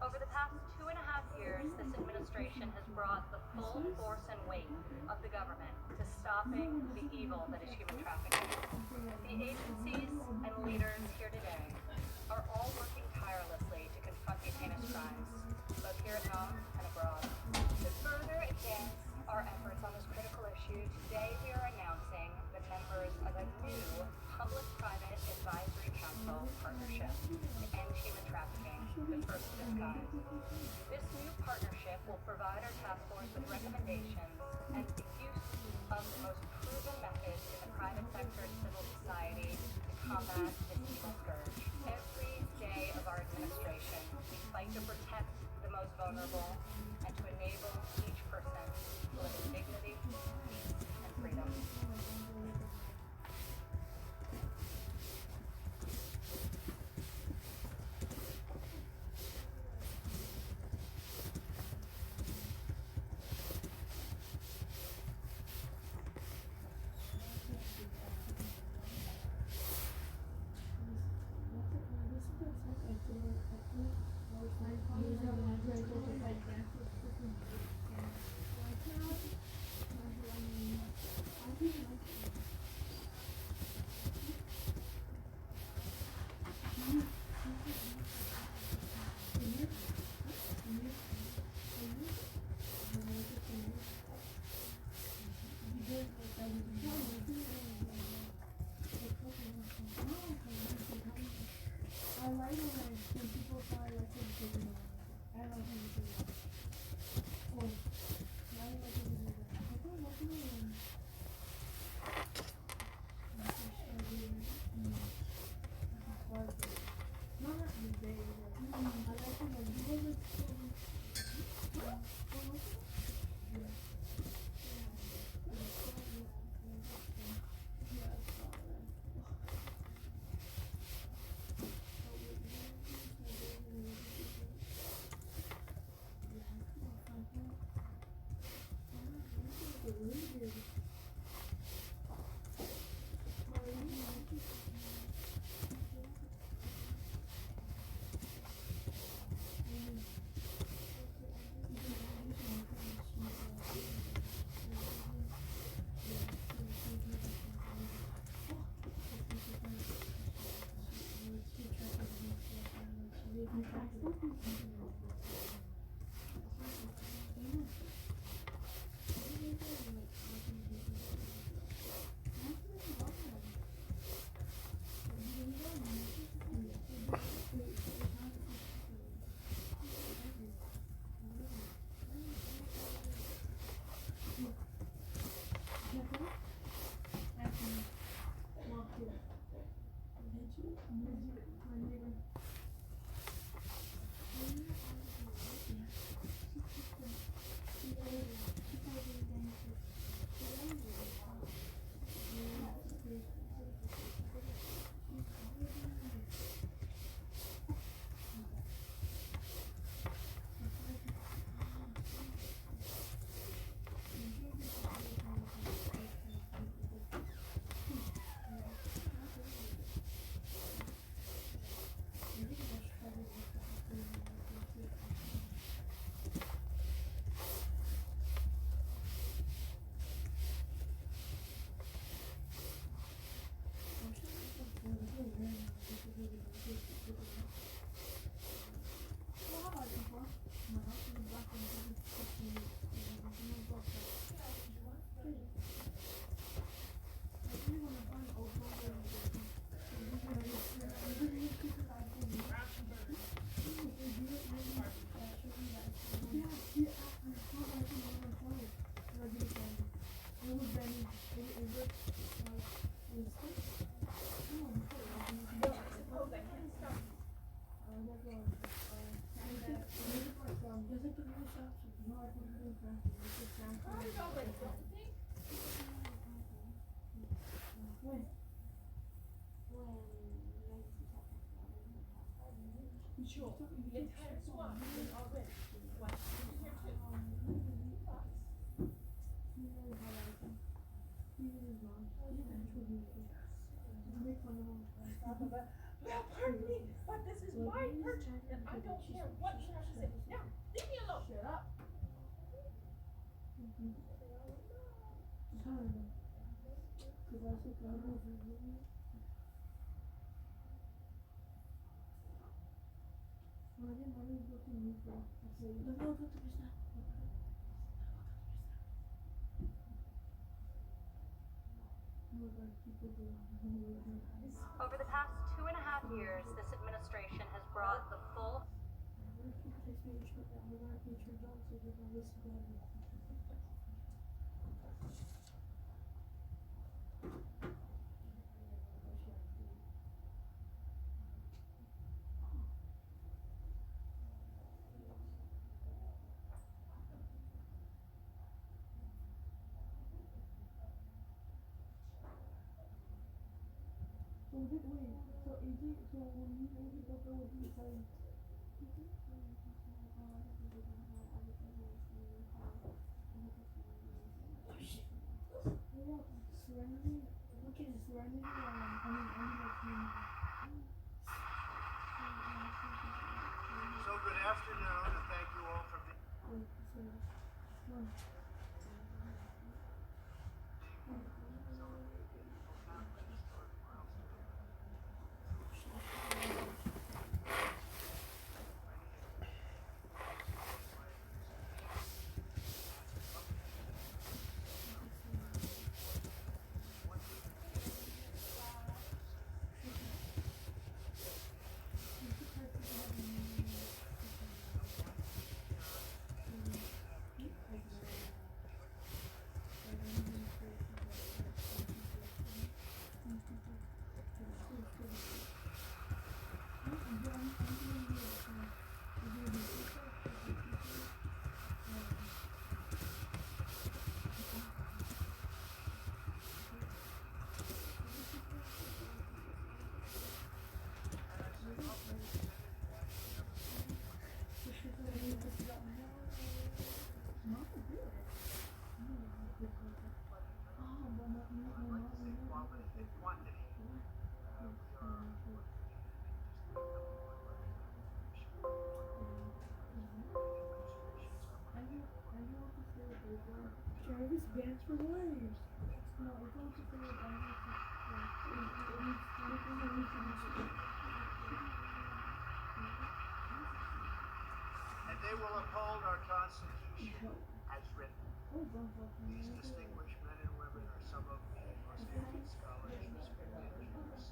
Over the past 2.5 years, this administration has brought the full force and weight of the government to stopping the evil that is human trafficking. The agencies and leaders here today are all working tirelessly to confront these heinous crimes, both here at home and abroad. To further advance our efforts on this critical issue, today we are announcing the members of a new Public-Private Advisory Council partnership to end human trafficking, the first of its kind. This new partnership will provide our task force with recommendations and the use of the most proven methods in the private sector and civil society to combat this evil scourge. Every day of our administration, we fight to protect the most vulnerable and to enable each person to live in dignity, peace, and freedom. Sure. The entire squad is already. What? Here too. Well, pardon me, but this is my purchase, and I don't care what you have to say. Now, leave me alone. Shut up. Over the past 2.5 years, this administration has brought the full So good afternoon, and thank you all for being. And they will uphold our Constitution as written. These distinguished men and women are some of the most gifted scholars, respected jurists,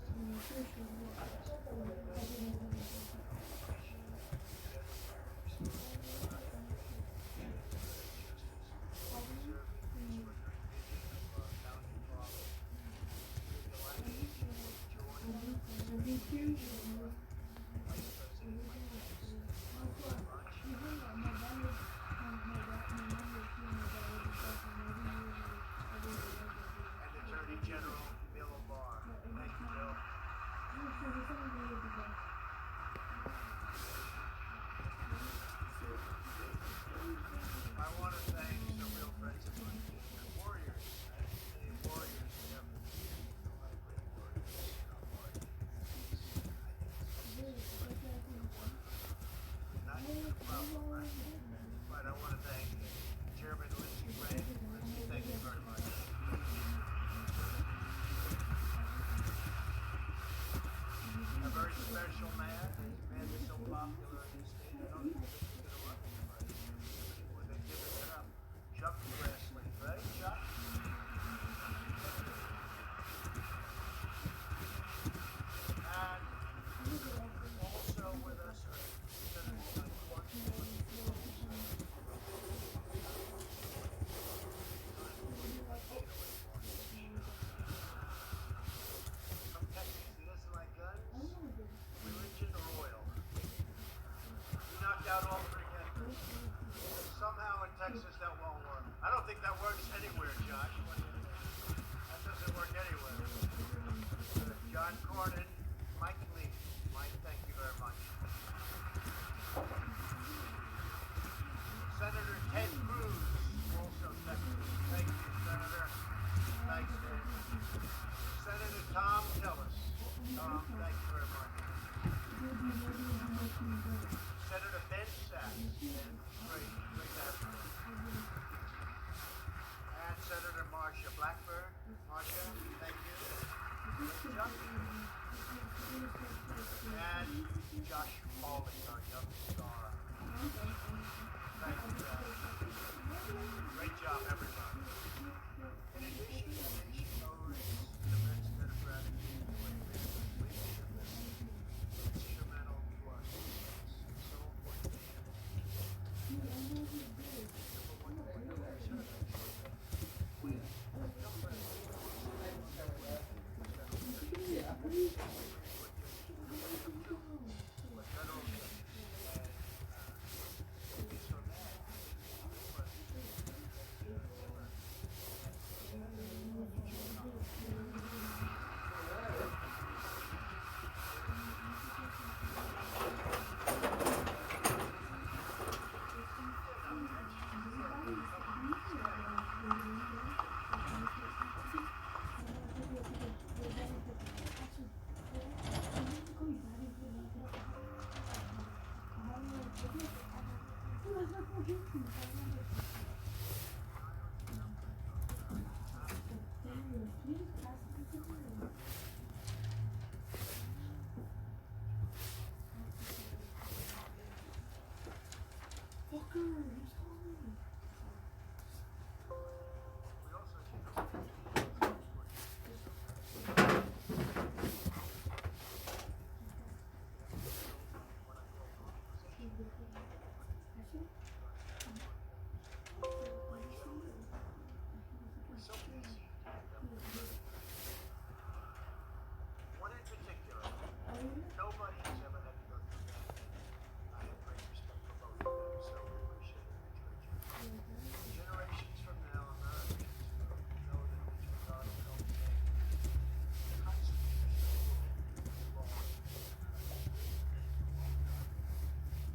Senator Tom Tillis. Tom, thank you very much. Senator Ben Sass. Ben, great to have you. And Senator Marcia Blackburn. Marcia, thank you. Chuck. And Josh Pauling, our young star. Thank you, Josh. Great job, everybody. In addition, the nation owes an immense debt of gratitude to a leadership that's instrumental to our success. So important to him. One in particular, nobody has ever had to go through that. I have great respect for both of them, so we appreciate it. Generations from now, Americans will know that this regard will help make the constitutional rule law.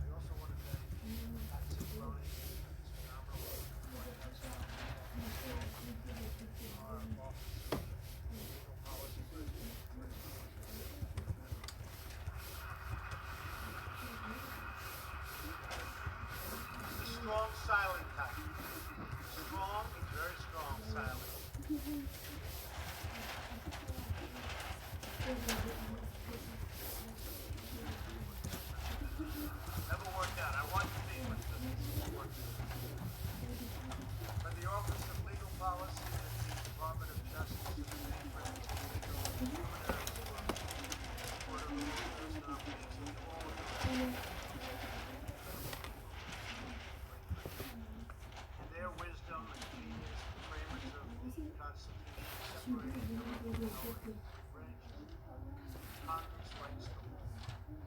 I also want to thank Pat Cimaron and his phenomenal work in the White House, our office of legal policy president. Strong silent type. Strong is very strong silent. Never worked out. I want to be, but it doesn't work out. But the Office of Legal Policy and the Department of Justice and the main branch of legal luminaries from Court of Appeals and operations in all of the their wisdom and genius, the framers of the Constitution separated government power into three branches. Congress writes the law, the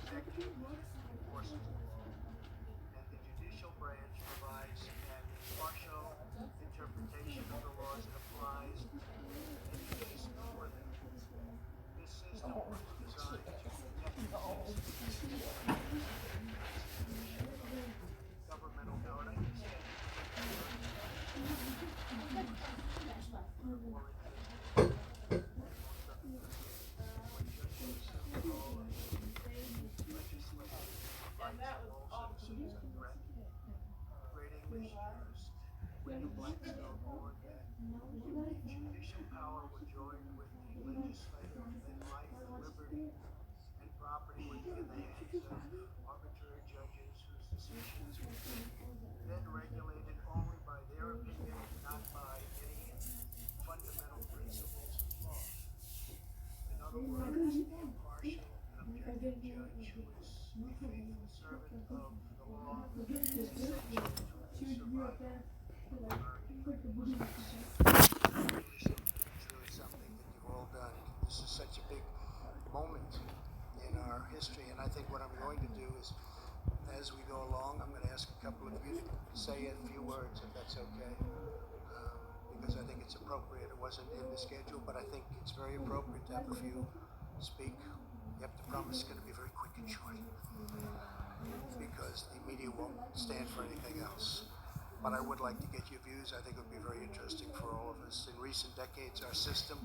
executive enforces the law, and the judicial branch provides an impartial interpretation of the laws it applies in the case before them. This system was designed to protect the citizens governmental power to Blackstone warned that judicial power would join with the legislative, then life, liberty, and property would be in the hands of arbitrary judges whose decisions would be then regulated only by their opinion, not by any fundamental principles of law. In other words, the impartial and objective judge who is a faithful servant of the law is essential to the survival. It's really something that you've all done. This is such a big moment in our history, and I think what I'm going to do is, as we go along, I'm going to ask a couple of you to say a few words, if that's okay, because I think it's appropriate. It wasn't in the schedule, but I think it's very appropriate to have a few speak. You have to promise it's going to be very quick and short, because the media won't stand for anything else. but I would like to get your views. I think it would be very interesting for all of us. In recent decades, our system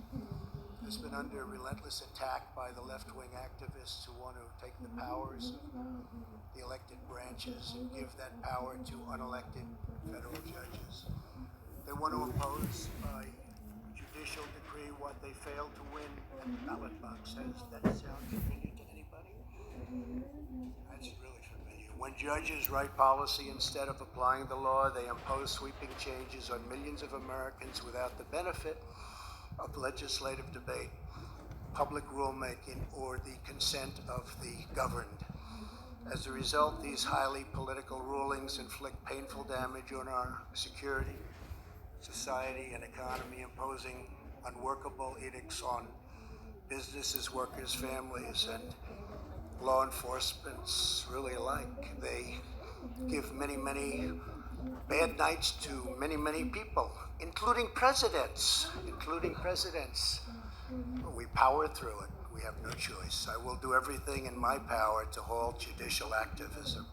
has been under relentless attack by the left-wing activists who want to take the powers of the elected branches and give that power to unelected federal judges. They want to impose by judicial decree what they failed to win at the ballot box. Does that sound familiar to anybody? That's really familiar. When judges write policy instead of applying the law, they impose sweeping changes on millions of Americans without the benefit of legislative debate, public rulemaking, or the consent of the governed. As a result, these highly political rulings inflict painful damage on our security, society, and economy, imposing unworkable edicts on businesses, workers, families, and law enforcement really alike. They give many, many bad nights to many, many people, including presidents, But we power through it. We have no choice. I will do everything in my power to halt judicial activism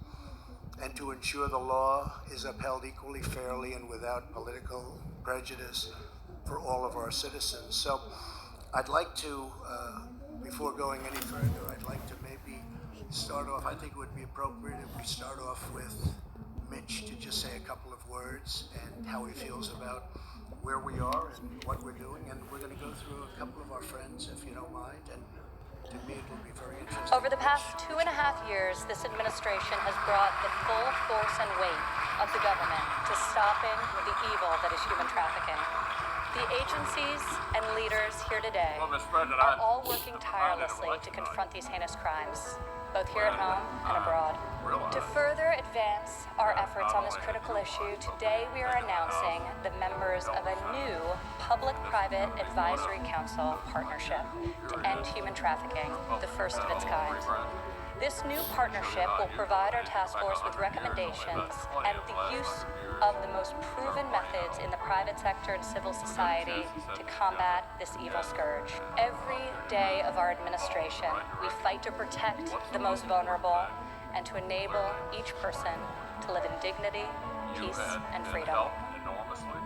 and to ensure the law is upheld equally, fairly, and without political prejudice for all of our citizens. So I'd like to, before going any further, I'd like to maybe start off, I think it would be appropriate if we start off with Mitch to just say a couple of words and how he feels about where we are and what we're doing. And we're going to go through a couple of our friends, if you don't mind, and to me it will be very interesting. Over the past 2.5 years, this administration has brought the full force and weight of the government to stopping the evil that is human trafficking. The agencies and leaders here today are all working tirelessly to confront these heinous crimes, both here at home and abroad. To further advance our efforts on this critical issue, today we are announcing the members of a new Public-Private Advisory Council partnership to end human trafficking, the first of its kind. This new partnership will provide our task force with recommendations and the use of the most proven methods in the private sector and civil society to combat this evil scourge. Every day of our administration, we fight to protect the most vulnerable and to enable each person to live in dignity, peace, and freedom. Enormously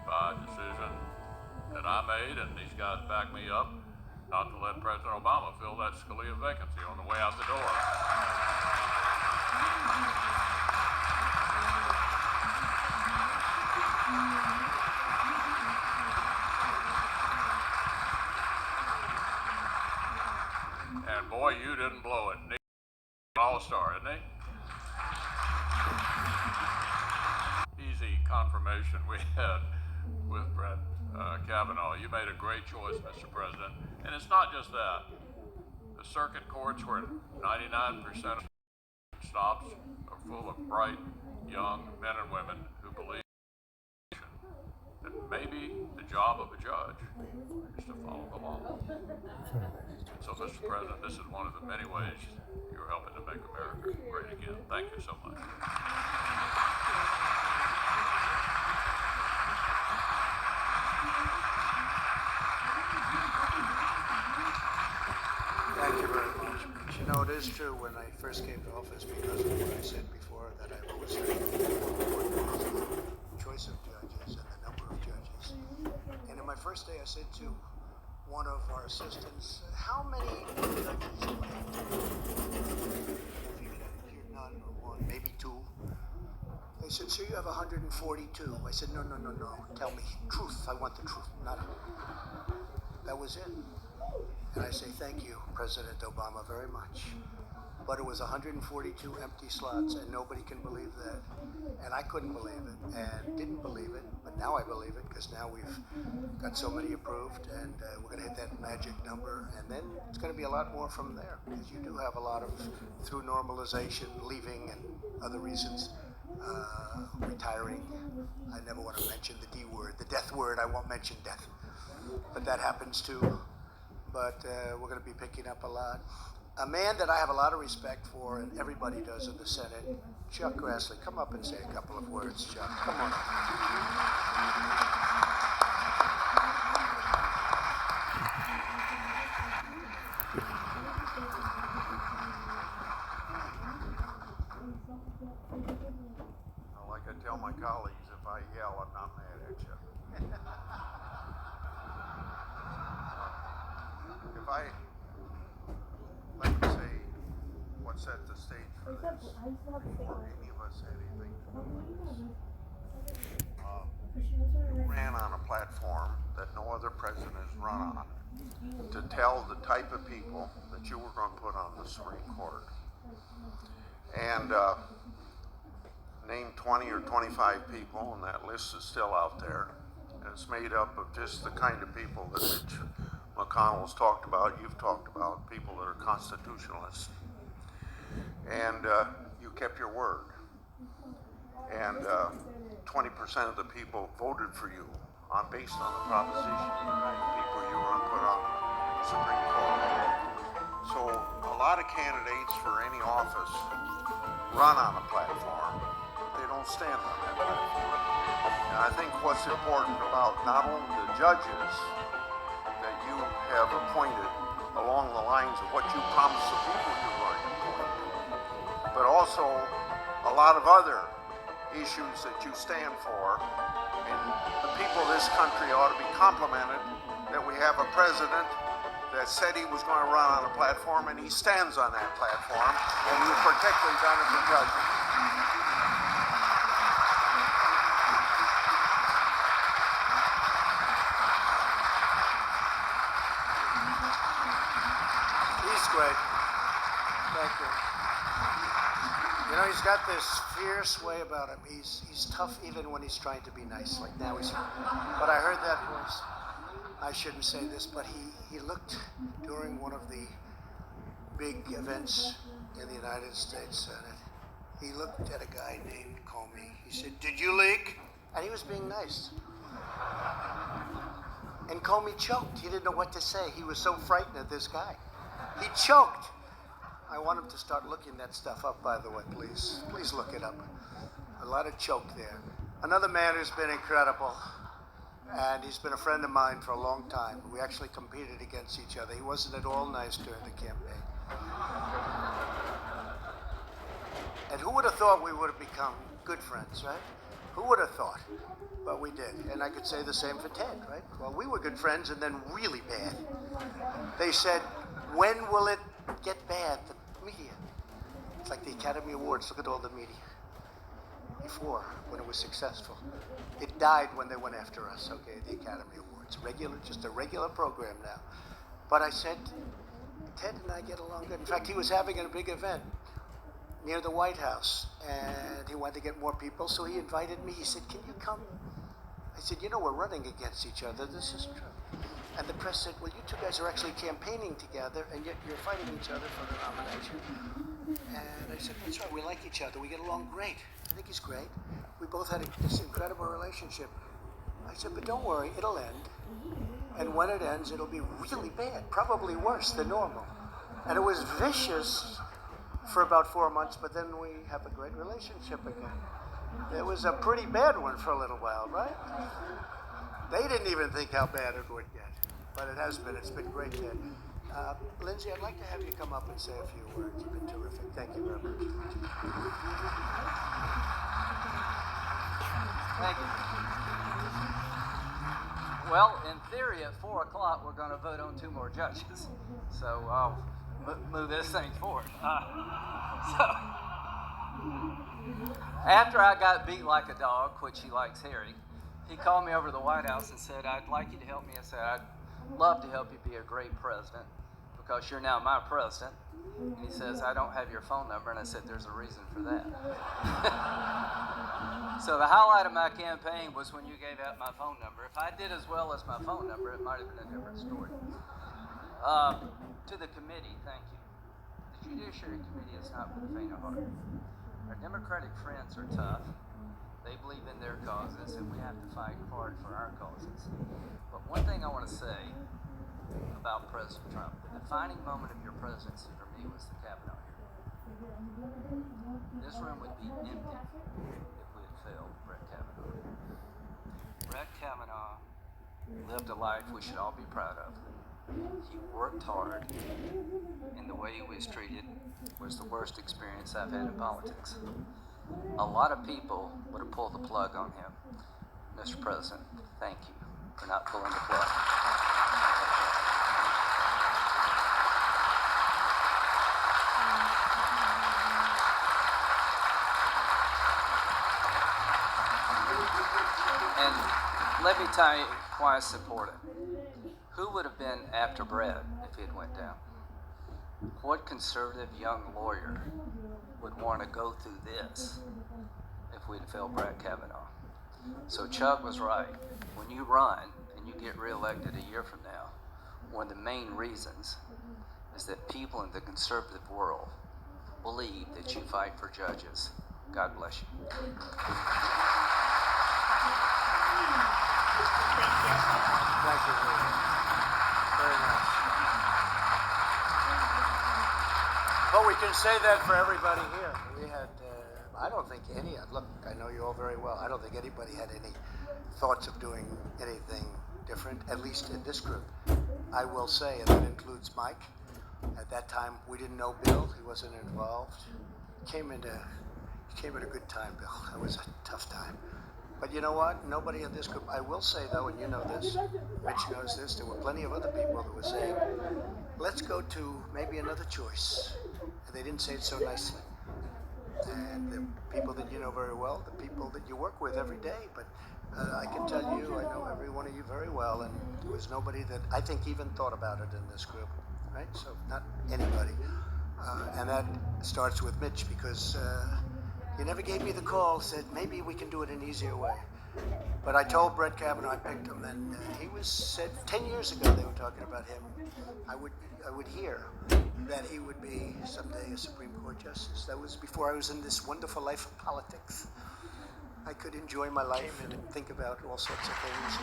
by a decision that I made, and these guys back me up, not to let President Obama fill that Scalia vacancy on the way out the door. And boy, you didn't blow it. Nick, all-star, isn't he? Easy confirmation we had with Brett Kavanaugh. You made a great choice, Mr. President. And it's not just that. The circuit courts where 99% of stops are full of bright, young men and women who believe that maybe the job of a judge is to follow the law. So, Mr. President, this is one of the many ways you're helping to make America great again. Thank you so much. Thank you very much. But you know, it is true when I first came to office, because of what I said before, that I've always said the choice of judges and the number of judges. And in my first day, I said to one of our assistants, how many judges do I have to do? Here, none or one, maybe two. They said, sir, you have 142. I said, no. Tell me truth. I want the truth. That was it. And I say, thank you, President Obama, very much. But it was 142 empty slots, and nobody can believe that. And I couldn't believe it, and didn't believe it, but now I believe it, because now we've got so many approved, and we're going to hit that magic number, and then it's going to be a lot more from there, because you do have a lot of, through normalization, leaving, and other reasons, retiring. I never want to mention the D word, the death word. I won't mention death, but that happens too. But we're going to be picking up a lot. A man that I have a lot of respect for, and everybody does in the Senate, Chuck Grassley. Come up and say a couple of words, Chuck. Come on up. Like I tell my if I'd like to say what set the stage for this, before any of us had anything to do with this. You ran on a platform that no other president has run on to tell the type of people that you were going to put on the Supreme Court. And name 20 or 25 people, and that list is still out there. And it's made up of just the kind of people that Mitch McConnell's talked about, you've talked about, people that are constitutionalists. And you kept your word. And 20% of the people voted for you based on the proposition of the kind of people you were going to put on the Supreme Court. So a lot of candidates for any office run on a platform, but they don't stand on that platform. And I think what's important about not only the judges that you have appointed along the lines of what you promised the people you're going to appoint, but also a lot of other issues that you stand for. And the people of this country ought to be complimented that we have a president that said he was going to run on a platform, and he stands on that platform, and you've particularly done it for judges. He's great. Thank you. You know, he's got this fierce way about him. He's tough even when he's trying to be nice. Like now he's, but I heard that voice. I shouldn't say this, but he looked during one of the big events in the United States Senate. He looked at a guy named Comey. He said, "Did you leak?" And he was being nice. And Comey choked. He didn't know what to say. He was so frightened of this guy. He choked. I want him to start looking that stuff up, by the way, please. Please look it up. A lot of choke there. Another man who's been incredible, and he's been a friend of mine for a long time. We actually competed against each other. He wasn't at all nice during the campaign. And who would have thought we would have become good friends, right? Who would have thought? But we did. And I could say the same for Ted, right? Well, we were good friends and then really bad. They said, when will it get bad? The media. It's like the Academy Awards. Look at all the media. Before, when it was successful. It died when they went after us, okay, the Academy Awards. Just a regular program now. But I said, Ted and I get along good. In fact, he was having a big event near the White House, and he wanted to get more people, so he invited me. He said, "Can you come?" I said, "You know, we're running against each other. This is true." And the press said, "Well, you two guys are actually campaigning together, and yet you're fighting each other for the nomination." And I said, "That's right, we like each other. We get along great. I think he's great. We both had this incredible relationship." I said, "But don't worry, it'll end. And when it ends, it'll be really bad, probably worse than normal." And it was vicious for about 4 months, but then we have a great relationship again. It was a pretty bad one for a little while, right? They didn't even think how bad it would get, but it has been. It's been great, Ted. Lindsay, I'd like to have you come up and say a few words. You've been terrific. Thank you very much. Thank you. Well, in theory, at 4 o'clock, we're going to vote on 2 more judges. So I'll move this thing forward. After I got beat like a dog, which he likes hearing, he called me over to the White House and said, "I'd like you to help me." I said, "I'd love to help you be a great president because you're now my president." And he says, "I don't have your phone number." And I said, "There's a reason for that." So the highlight of my campaign was when you gave out my phone number. If I did as well as my phone number, it might have been a different story. To the committee, thank you. The Judiciary Committee is not for the faint of heart. Our Democratic friends are tough. They believe in their causes, and we have to fight hard for our causes. But one thing I want to say about President Trump, the defining moment of your presidency for me was the Kavanaugh hearing. This room would be empty if we had failed Brett Kavanaugh. Brett Kavanaugh lived a life we should all be proud of. He worked hard, and the way he was treated was the worst experience I've had in politics. A lot of people would have pulled the plug on him. Mr. President, thank you for not pulling the plug. let me tell you why I support it. Who would have been after Brett if it went down? What conservative young lawyer would want to go through this if we'd failed Brett Kavanaugh? So Chuck was right. When you run and you get reelected a year from now, one of the main reasons is that people in the conservative world believe that you fight for judges. God bless you. Thank you very nice. But we can say that for everybody here. We had, I don't think look, I know you all very well. I don't think anybody had any thoughts of doing anything different, at least in this group. I will say, and that includes Mike. At that time, we didn't know Bill. He wasn't involved. Came at a good time, Bill. That was a tough time. But you know what? Nobody in this group, I will say though, and you know this, Rich knows this, there were plenty of other people that were saying, let's go to maybe another choice. And they didn't say it so nicely. And the people that you know very well, the people that you work with every day, but I can tell you, I know every one of you very well, and there was nobody that I think even thought about it in this group, right? So not anybody. And that starts with Mitch, because he never gave me the call, said maybe we can do it an easier way. But I told Brett Kavanaugh, I picked him, and he said 10 years ago they were talking about him. I would hear that he would be someday a Supreme Court justice. That was before I was in this wonderful life of politics. I could enjoy my life and think about all sorts of things.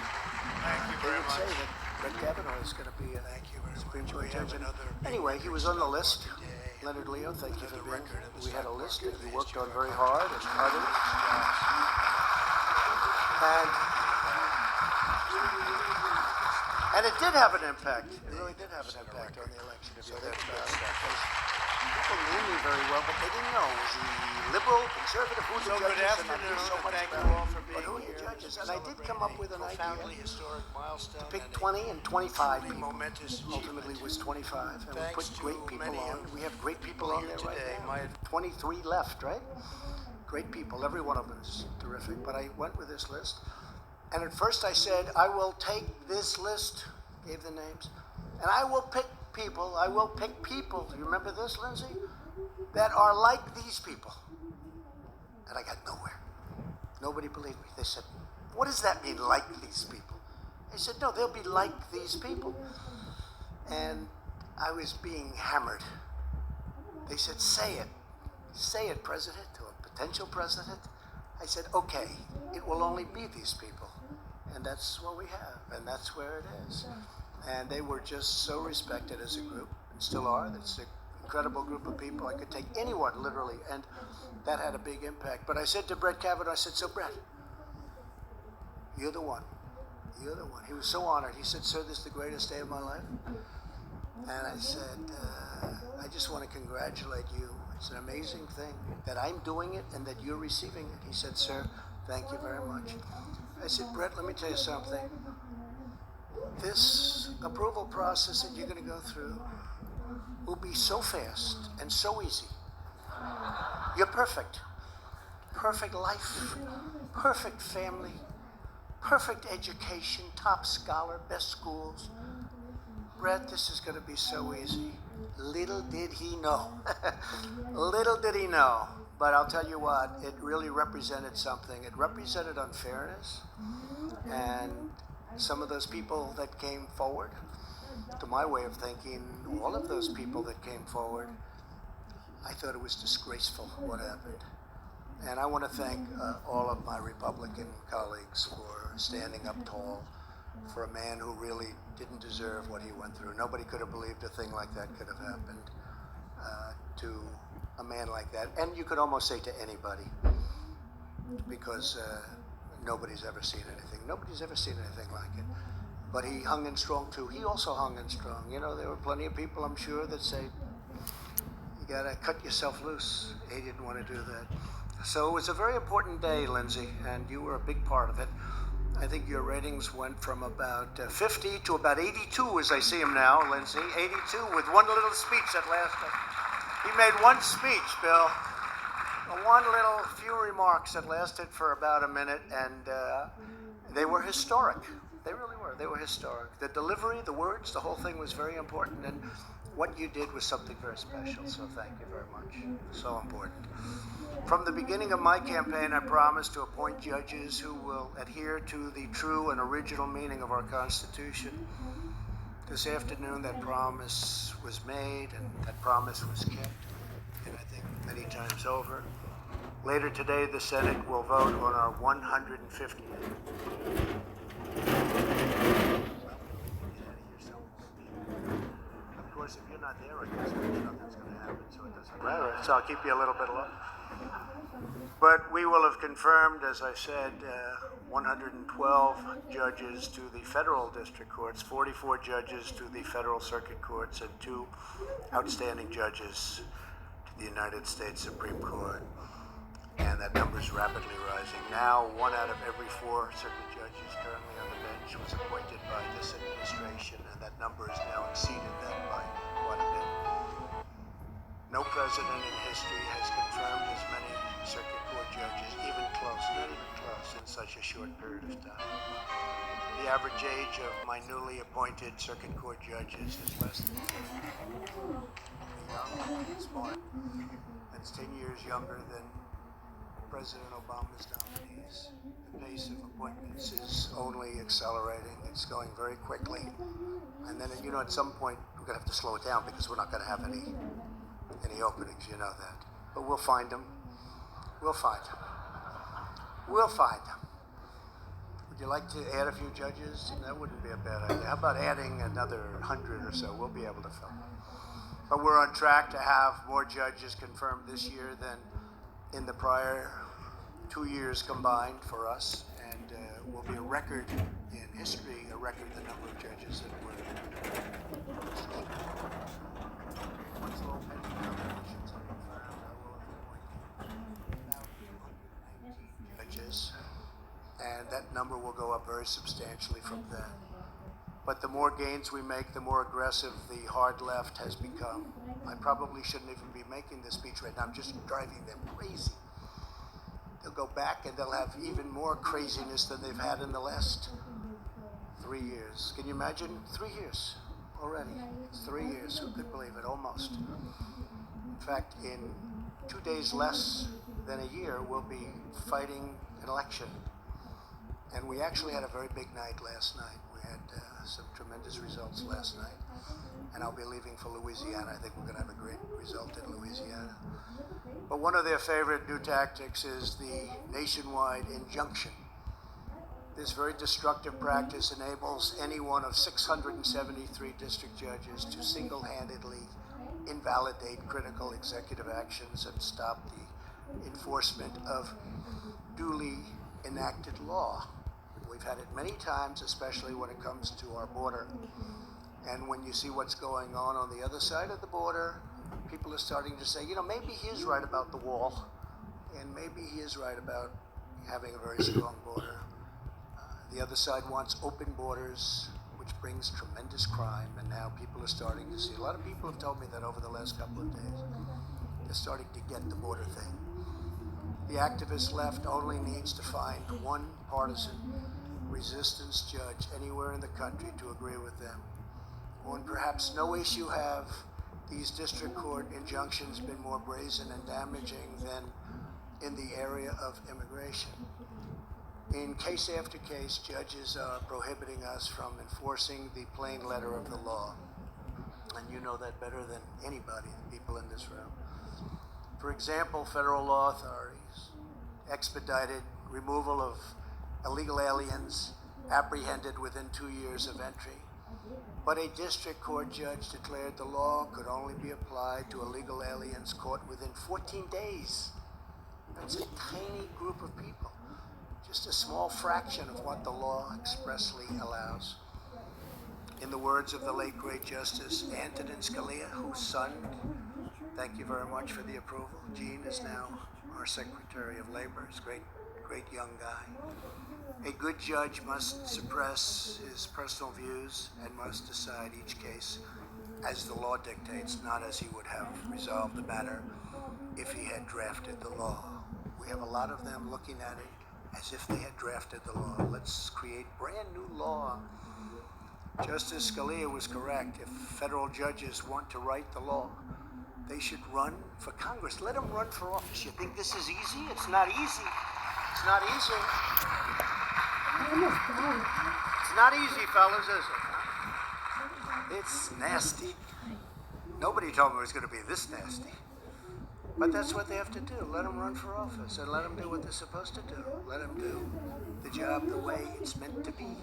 Thank you very They would much. say that Brett Kavanaugh is going to be a Thank you very Supreme much. Court We have judge. another Anyway, he was on the list. today. Leonard Leo, thank you for Another being record in the We had a stock list market that he of worked on history very of hard and others. And it did have an impact. It really did have an impact on the election. If you think about it, because people knew me very well, but they didn't know. Was he liberal, conservative? Who's the So good judges? And I afternoon, knew so and much thank you about all for it. being But who are here. your judges? And I did come up with an profoundly idea historic milestone. to pick and a 20 and 25 truly people. momentous Ultimately achievement. was 25. And we Thanks put great to people many on. of We have great people people on here there right today. now. 23 left, right? Great people. Every one of them is terrific. But I went with this list. And at first I said, I will take this list, gave the names, and I will pick people, do you remember this, Lindsay? That are like these people. And I got nowhere. Nobody believed me. They said, what does that mean, like these people? I said, no, they'll be like these people. And I was being hammered. They said, say it, President, or potential president. I said, okay, it will only be these people. And that's what we have, and that's where it is. And they were just so respected as a group, and still are. It's an incredible group of people. I could take anyone, literally, and that had a big impact. But I said to Brett Kavanaugh, I said, so Brett, you're the one. You're the one. He was so honored. He said, sir, this is the greatest day of my life. And I said, I just want to congratulate you. It's an amazing thing that I'm doing it and that you're receiving it. He said, sir, thank you very much. I said, Brett, let me tell you something. This approval process that you're going to go through will be so fast and so easy. You're perfect. Perfect life, perfect family, perfect education, top scholar, best schools. Brett, this is going to be so easy. Little did he know. Little did he know. But I'll tell you what, it really represented something. It represented unfairness. And some of those people that came forward, to my way of thinking, all of those people that came forward, I thought it was disgraceful what happened. And I want to thank all of my Republican colleagues for standing up tall for a man who really didn't deserve what he went through. Nobody could have believed a thing like that could have happened to a man like that. And you could almost say to anybody, because nobody's ever seen anything. Nobody's ever seen anything like it. But he hung in strong too. He also hung in strong. You know, there were plenty of people, I'm sure, that say, you gotta cut yourself loose. He didn't want to do that. So it was a very important day, Lindsay, and you were a big part of it. I think your ratings went from about 50 to about 82 as I see him now, Lindsay. 82 with one little speech that lasted. He made one speech, Bill. One little few remarks that lasted for about a minute, and They were historic. They really were. They were historic. The delivery, the words, the whole thing was very important, and what you did was something very special, so thank you very much. So important. From the beginning of my campaign, I promised to appoint judges who will adhere to the true and original meaning of our Constitution. This afternoon, that promise was made, and that promise was kept, and I think many times over. Later today, the Senate will vote on our 150th. Of course, if you're not there, I guess nothing's going to happen, so it doesn't matter. So I'll keep you a little bit alone. But we will have confirmed, as I said, 112 judges to the federal district courts, 44 judges to the federal circuit courts, and 2 outstanding judges to the United States Supreme Court. And that number is rapidly rising. Now, 1 out of every 4 circuit judges currently on the bench was appointed by this administration, and that number has now exceeded that by quite a bit. No president in history has confirmed as many circuit court judges, even close, not even close, in such a short period of time. The average age of my newly appointed circuit court judges is less than 50. Young, smart. That's 10 years younger than President Obama's nominees. The pace of appointments is only accelerating. It's going very quickly. And then, at some point, we're going to have to slow it down because we're not going to have any openings, you know that. But we'll find them. We'll find them. We'll find them. Would you like to add a few judges? That wouldn't be a bad idea. How about adding another 100 or so? We'll be able to fill them. But we're on track to have more judges confirmed this year than in the prior 2 years combined for us, and will be a record in history, a record the number of judges that were. Once the little pending nominations are confirmed, I will appoint about 219 judges, and that number will go up very substantially from then. But the more gains we make, the more aggressive the hard left has become. I probably shouldn't even be making this speech right now. I'm just driving them crazy. They'll go back and they'll have even more craziness than they've had in the last 3 years. Can you imagine? 3 years already. It's 3 years. Who could believe it? Almost. In fact, in 2 days less than a year, we'll be fighting an election. And we actually had a very big night last night. We had some tremendous results last night. And I'll be leaving for Louisiana. I think we're going to have a great result in Louisiana. But one of their favorite new tactics is the nationwide injunction. This very destructive practice enables any one of 673 district judges to single-handedly invalidate critical executive actions and stop the enforcement of duly enacted law. We've had it many times, especially when it comes to our border. And when you see what's going on the other side of the border, people are starting to say, maybe he is right about the wall, and maybe he is right about having a very strong border. The other side wants open borders, which brings tremendous crime, and now people are starting to see. A lot of people have told me that over the last couple of days. They're starting to get the border thing. The activist left only needs to find one partisan resistance judge anywhere in the country to agree with them. On perhaps no issue have these district court injunctions been more brazen and damaging than in the area of immigration. In case after case, judges are prohibiting us from enforcing the plain letter of the law. And you know that better than anybody, the people in this room. For example, federal law authorities expedited removal of illegal aliens apprehended within 2 years of entry. But a district court judge declared the law could only be applied to illegal aliens caught within 14 days. That's a tiny group of people. Just a small fraction of what the law expressly allows. In the words of the late great Justice Antonin Scalia, whose son, thank you very much for the approval, Gene is now our Secretary of Labor. He's a great young guy. A good judge must suppress his personal views and must decide each case as the law dictates, not as he would have resolved the matter if he had drafted the law. We have a lot of them looking at it as if they had drafted the law. Let's create brand new law. Justice Scalia was correct. If federal judges want to write the law, they should run for Congress. Let them run for office. You think this is easy? It's not easy. It's not easy. It's not easy, fellas, is it? It's nasty. Nobody told me it was going to be this nasty. But that's what they have to do. Let them run for office and let them do what they're supposed to do. Let them do the job the way it's meant to be.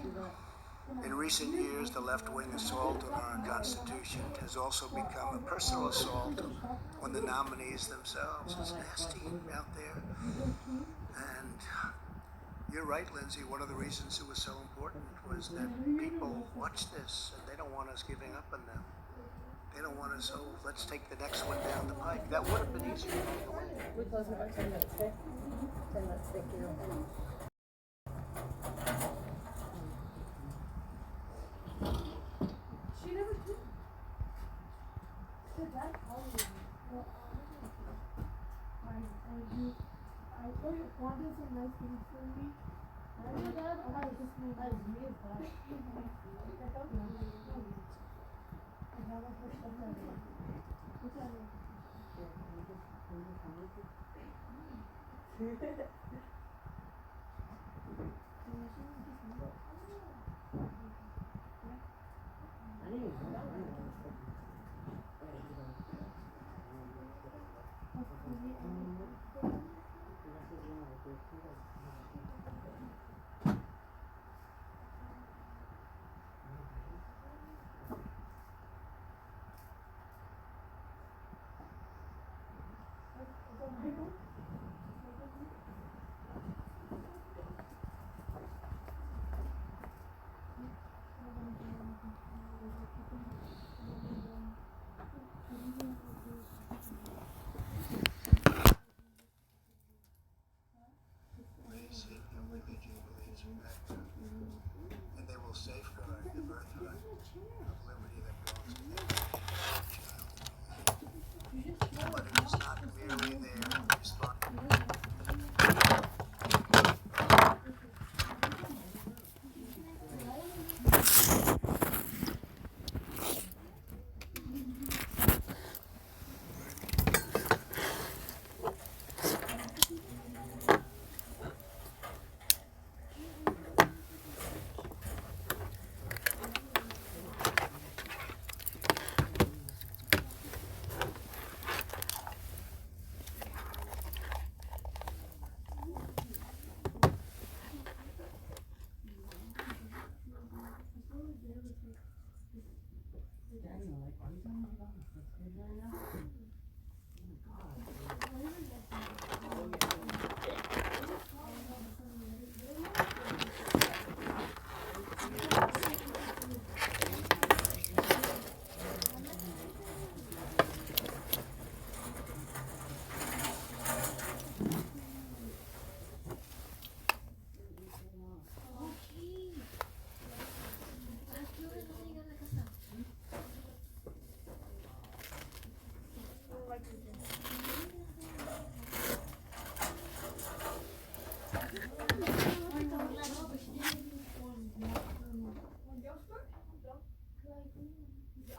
In recent years, the left-wing assault on our Constitution has also become a personal assault on the nominees themselves. It's nasty out there. And you're right, Lindsay. One of the reasons it was so important was that people watch this and they don't want us giving up on them. They don't want us, oh, let's take the next one down the pike. That would have been easier along the way. We close in about 10 minutes, okay? 10 minutes, thank you. She never did. Did that always? Well, I wanted some nice things for me. I did that. I just made that. And they will safeguard the birthright of liberty that belongs to every child. But it is not merely there. It's thought.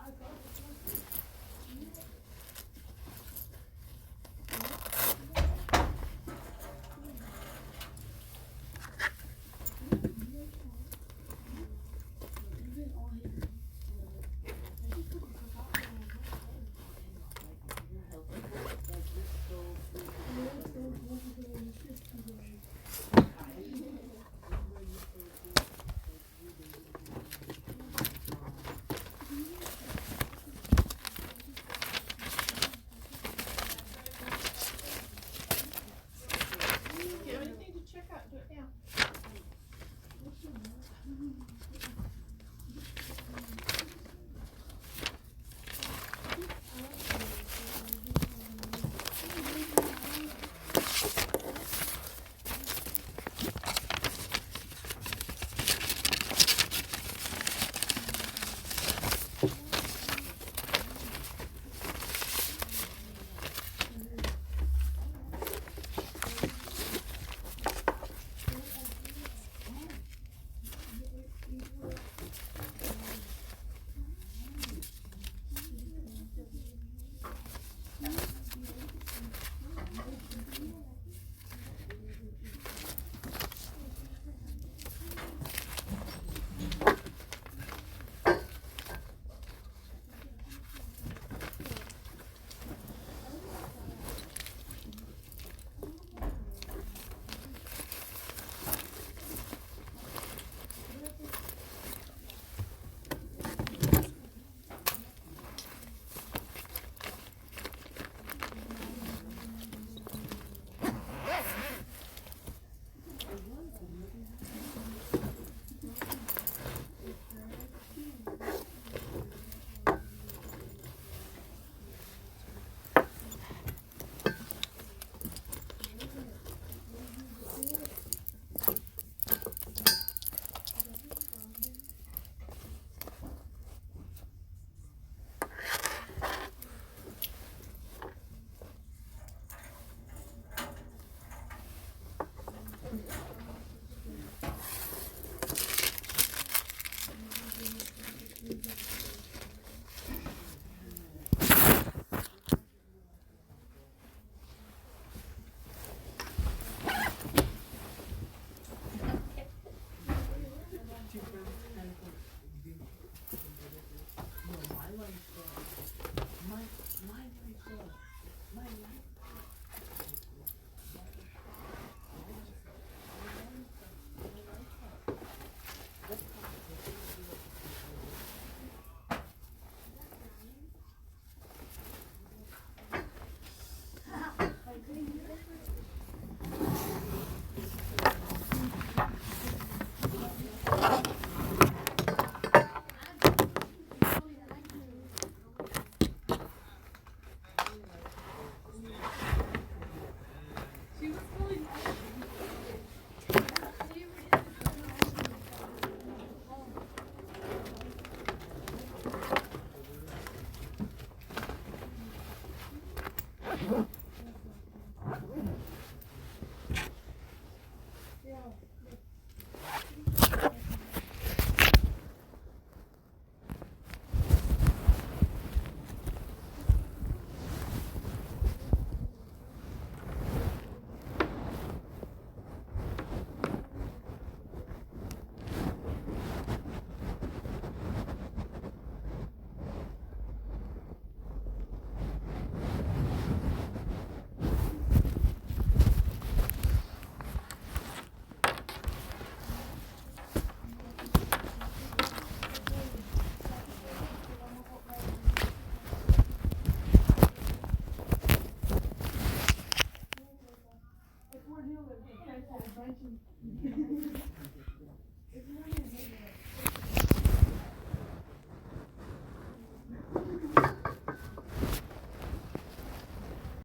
I got